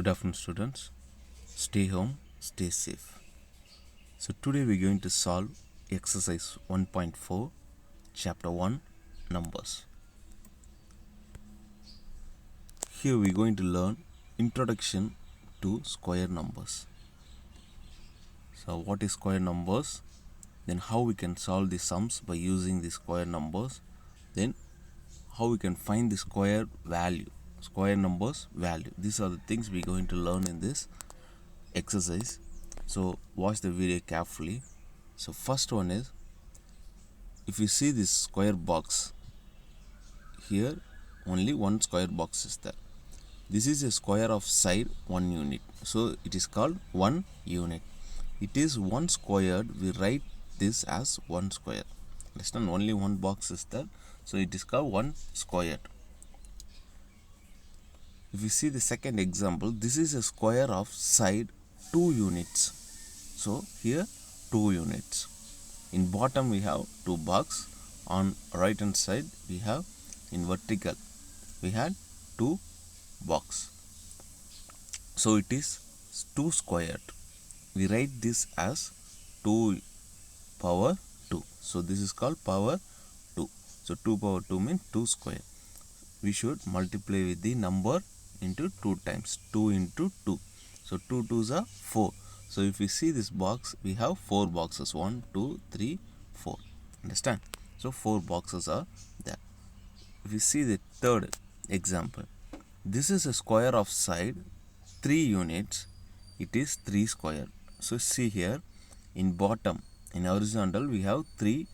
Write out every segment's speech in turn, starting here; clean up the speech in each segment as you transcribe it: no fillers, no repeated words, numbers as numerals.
Good afternoon, students. Stay home, stay safe. So, today we're going to solve exercise 1.4, chapter 1, numbers. Here we're going to learn introduction to square numbers. So, what is square numbers? Then, how we can solve the sums by using the square numbers. Then, how we can find the square value, square numbers value. These are the things we're going to learn in this exercise. So watch the video carefully. So first one is, if you see this square box here, only one square box is there. This is a square of side 1 unit, so it is called 1 unit. It is 1 squared. We write this as 1 square. Understand? Only one box is there, so it is called 1 squared. If you see the second example, this is a square of side 2 units. So here 2 units. In bottom we have 2 box. On right hand side we have, in vertical we had 2 box. So it is 2 squared. We write this as 2 power 2. So this is called power 2. So 2 power 2 means 2 square. We should multiply with the number into 2 times. 2 into 2. So 2 2s are 4. So if we see this box, we have 4 boxes. 1, 2, 3, 4. Understand? So 4 boxes are there. If we see the third example, this is a square of side 3 units. It is 3 square. So see here, in bottom, in horizontal we have 3.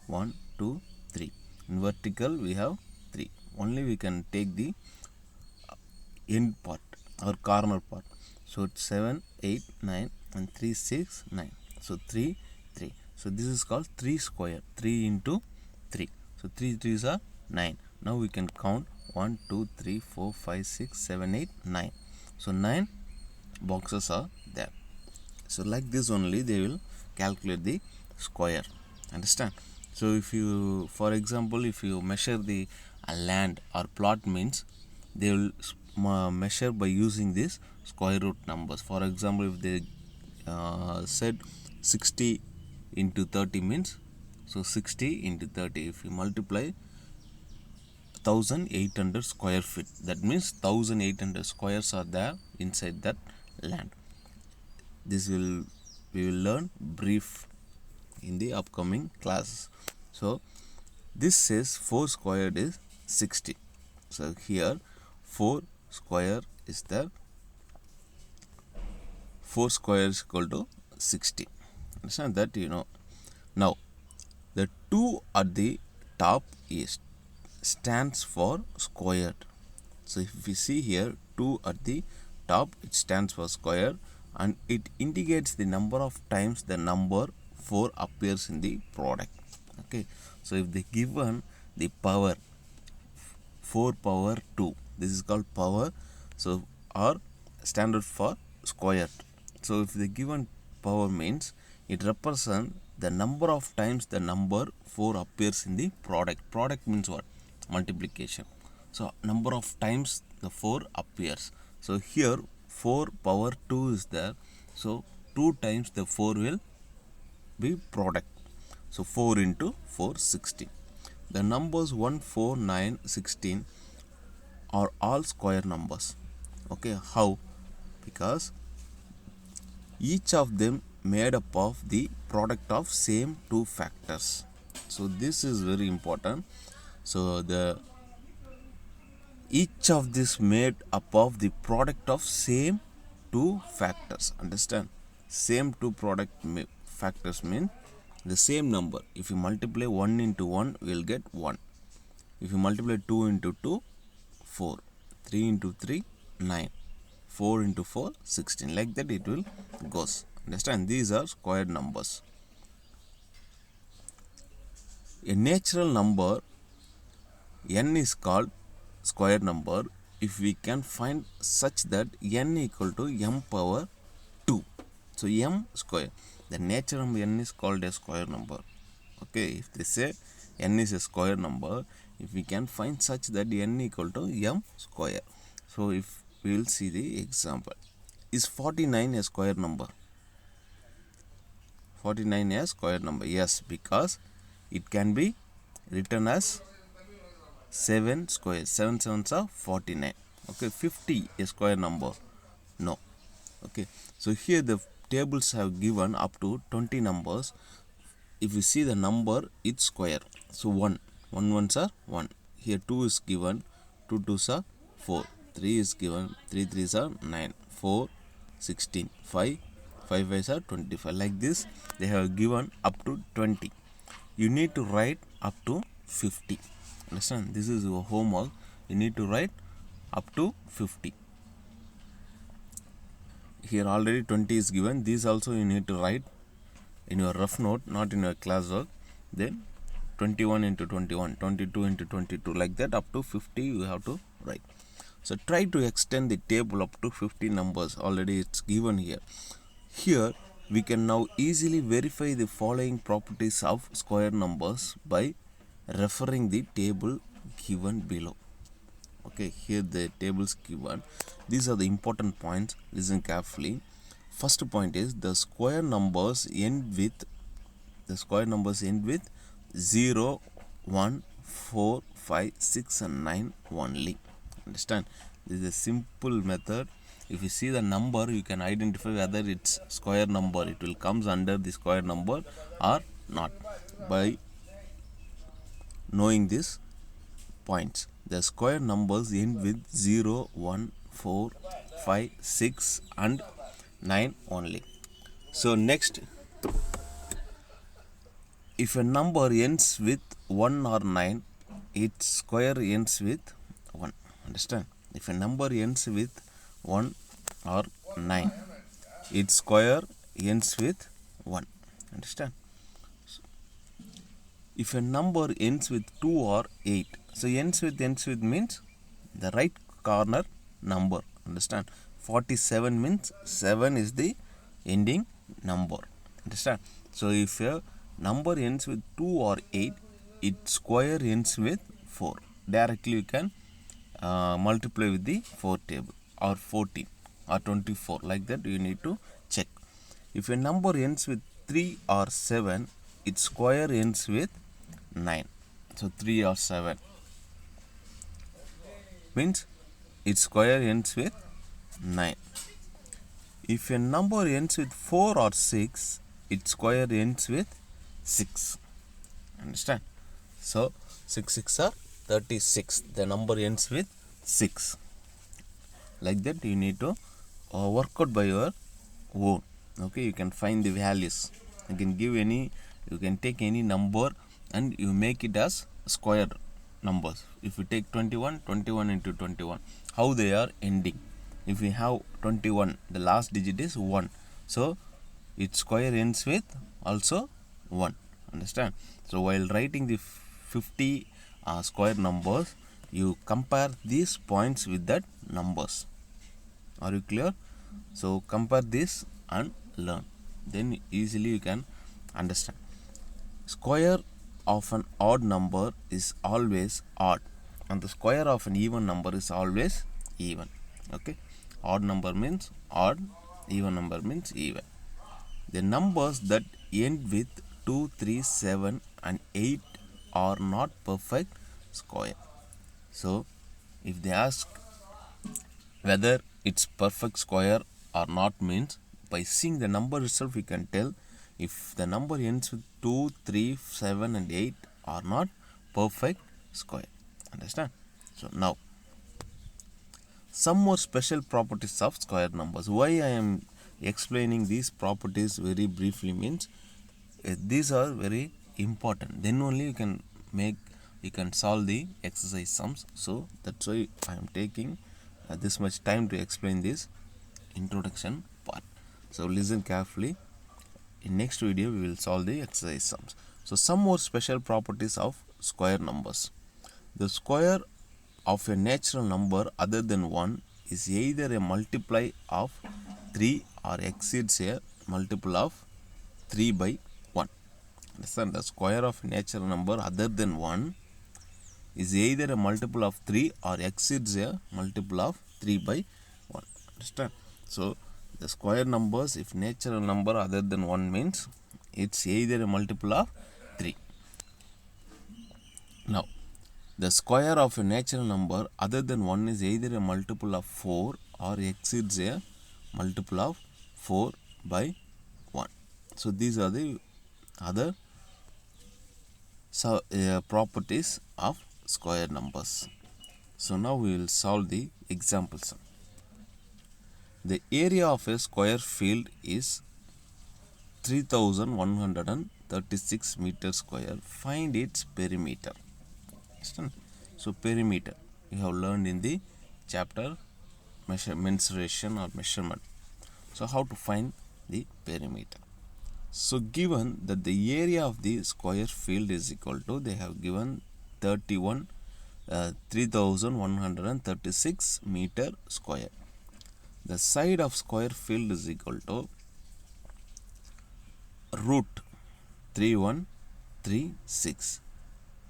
1, 2, 3. In vertical we have 3. Only we can take the end part or corner part. So it's 7, 8, 9 and 3, 6, 9. So 3, 3. So this is called 3 square. 3 into 3. So 3 3s are 9. Now we can count 1, 2, 3, 4, 5, 6, 7, 8, 9. So 9 boxes are there. So like this only they will calculate the square. Understand? So if you, for example, if you measure the land or plot, means they will measure by using this square root numbers. For example, if they said 60 into 30 means, so 60 into 30, if you multiply 1800 square feet, that means 1800 squares are there inside that land. This will, we will learn brief in the upcoming classes. So this says 4 squared is 60. So here 4 square is there. 4 square is equal to 60. Understand that, you know. Now the 2 at the top is stands for squared. So if we see here 2 at the top, it stands for square, and it indicates the number of times the number 4 appears in the product. Okay, so if they given the power 4 power 2, this is called power, so or standard for squared. So if the given power means it represents the number of times the number 4 appears in the product. Product means what? Multiplication. So number of times the 4 appears. So here 4 power 2 is there. So 2 times the 4 will be product. So 4 into 4, 16. The numbers 1, 4, 9, 16 are all square numbers. Okay, how? Because each of them made up of the product of same 2 factors. So this is very important. So the each of this made up of the product of same 2 factors. Understand? Same 2 factors mean the same number. If you multiply 1 into 1, we will get 1. If you multiply 2 into 2, 4. 3 into 3, 9. 4 into 4, 16. Like that it will goes. Understand? These are squared numbers. A natural number n is called square number if we can find such that n equal to m power 2. So m square. The natural number n is called a square number. Okay, if they say n is a square number, if we can find such that n equal to m square. So if we will see the example. Is 49 a square number? 49 a square number? Yes, because it can be written as 7 square. 7 sevens are 49. Okay, 50 a square number? No. Okay, so here the tables have given up to 20 numbers. If you see the number, it's square. So 1 ones are 1. Here 2 is given, 2 twos are 4, 3 is given, 3 threes are 9, 4 16, 5 fives are 25. Like this they have given up to 20. You need to write up to 50. Understand? This is your homework. You need to write up to 50. Here already 20 is given. These also you need to write in your rough note, not in your classwork. Then 21 into 21, 22 into 22, like that up to 50 you have to write. So try to extend the table up to 50 numbers. Already it's given here. Here we can now easily verify the following properties of square numbers by referring the table given below. Okay, here the tables given. These are the important points. Listen carefully. First point is the square numbers end with 0, 1, 4, 5, 6 and 9 only. Understand? This is a simple method. If you see the number, you can identify whether it's square number. It will comes under the square number or not by knowing these points. The square numbers end with 0, 1, 4, 5, 6 and 9 only. So next, if a number ends with 1 or 9, its square ends with 1. Understand? If a number ends with 1 or 9, its square ends with 1. Understand? If a number ends with 2 or 8, so ends with means the right corner number. Understand? 47 means 7 is the ending number. Understand? So if a number ends with 2 or 8, its square ends with 4. Directly you can multiply with the 4 table, or 14 or 24, like that you need to check. If a number ends with 3 or 7, its square ends with 9. So 3 or 7 means its square ends with 9. If a number ends with 4 or 6, its square ends with 6. Understand? So 6 6 are 36. The number ends with 6. Like that you need to work out by your own. Okay, you can find the values. You can give any, you can take any number and you make it as square numbers. If you take 21, 21 into 21, how they are ending. If we have 21, the last digit is 1. So its square ends with also 1. Understand? So while writing the 50 square numbers, you compare these points with that numbers. Are you clear? So compare this and learn. Then easily you can understand. Square of an odd number is always odd, and the square of an even number is always even. Okay, odd number means odd, even number means even. The numbers that end with 2, 3, 7 and 8 are not perfect square. So if they ask whether it's perfect square or not, means by seeing the number itself we can tell if the number ends with 2, 3, 7 and 8 are not perfect square. Understand? So now some more special properties of square numbers. Why I am explaining these properties very briefly means these are very important. Then only you can solve the exercise sums. So that's why I am taking this much time to explain this introduction part. So listen carefully. In next video we will solve the exercise sums. So some more special properties of square numbers. The square of a natural number other than 1 is either a multiply of 3 or exceeds a multiple of 3 by 1. Understand? The square of a natural number other than 1 is either a multiple of 3 or exceeds a multiple of 3 by Understand? So the square numbers, if natural number other than 1 means it's either a multiple of 3. Now the square of a natural number other than 1 is either a multiple of 4 or exceeds a multiple of 4 by 1. So these are the other properties of square numbers. So now we will solve the example sum. The area of a square field is 3136 meter square. Find its perimeter. Understand? So perimeter you have learned in the chapter mensuration or measurement. So how to find the perimeter? So given that the area of the square field is equal to, they have given 3136 meter square. The side of square field is equal to root 3136.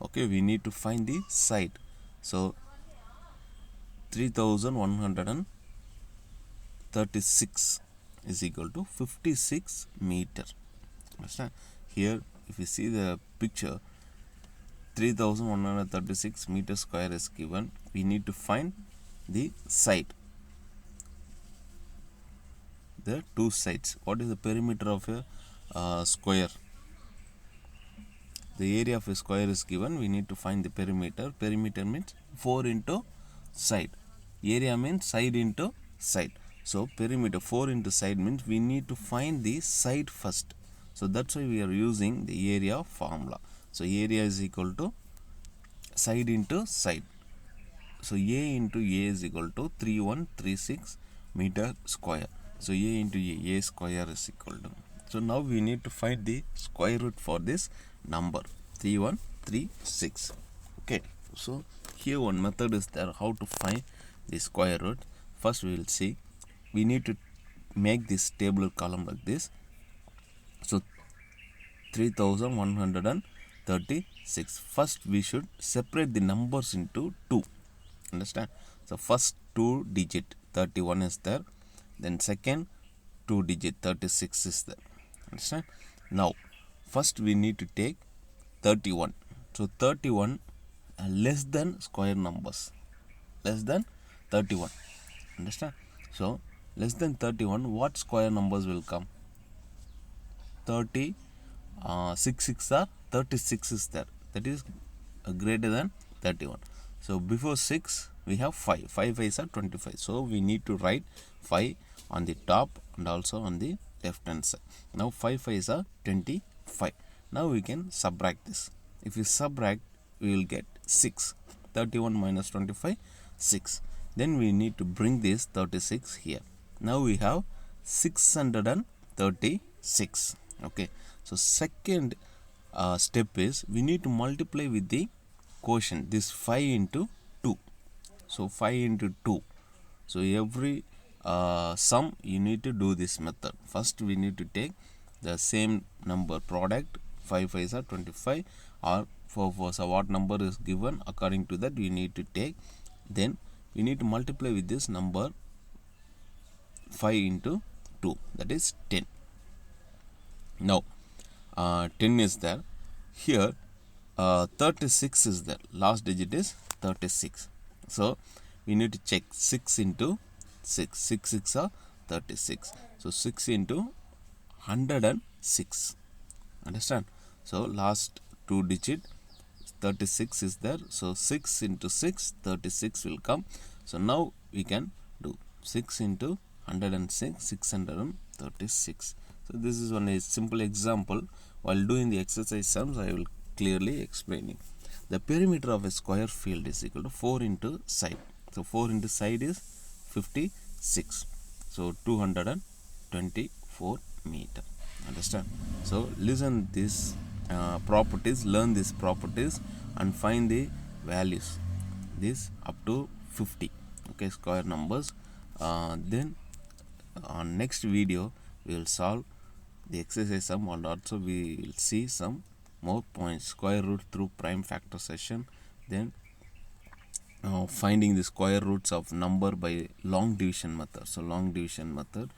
Okay, we need to find the side. So 3136 is equal to 56 meter. Understand? Here if you see the picture, 3136 meter square is given. We need to find the side, the two sides. What is the perimeter of a square? The area of a square is given. We need to find the perimeter. Perimeter means 4 into side. Area means side into side. So perimeter 4 into side means we need to find the side first. So that's why we are using the area formula. So area is equal to side into side. So A into A is equal to 3136 meter square. So A into A square is equal to. So now we need to find the square root for this number 3136. Okay. So here one method is there how to find the square root. First we will see. We need to make this tabular column like this. So 3136. First we should separate the numbers into 2. Understand? So first 2 digit 31 is there, then second 2 digit 36 is there. Understand? Now first we need to take 31. So 31 less than square numbers, less than 31. Understand? So less than 31, what square numbers will come? 30 6 are 36 is there, that is greater than 31. So before 6 we have 5. 5 5s are 25. So we need to write 5 on the top and also on the left hand side. Now 5 5s are 25. Now we can subtract this. If we subtract, we will get 6. 31 minus 25, 6. Then we need to bring this 36 here. Now we have 636. Okay. So second step is we need to multiply with the quotient, this 5 into 2. So 5 into 2. So every sum you need to do this method. First we need to take the same number product, 5 5s are 25, or 4 4s are what number is given, according to that we need to take. Then we need to multiply with this number 5 into 2, that is 10. Now 10 is there. Here 36 is there. Last digit is 36. So we need to check 6 into 6. 6 6 are 36. So 6 into 106. Understand? So last two digit 36 is there. So 6 into 6, 36 will come. So now we can do 6 into 106, 636. So this is one simple example. While doing the exercise sums, I will clearly explaining. The perimeter of a square field is equal to 4 into side. So 4 into side is 56. So 224 meter. Understand? So listen this properties, learn these properties and find the values. This up to 50. Okay, square numbers. Then on next video we will solve the exercise sum, and also we will see some more points, square root through prime factorization, then finding the square roots of number by long division method. So long division method,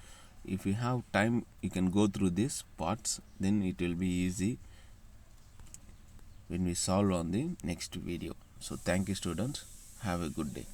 if you have time you can go through these parts, then it will be easy when we solve on the next video. So thank you students, have a good day.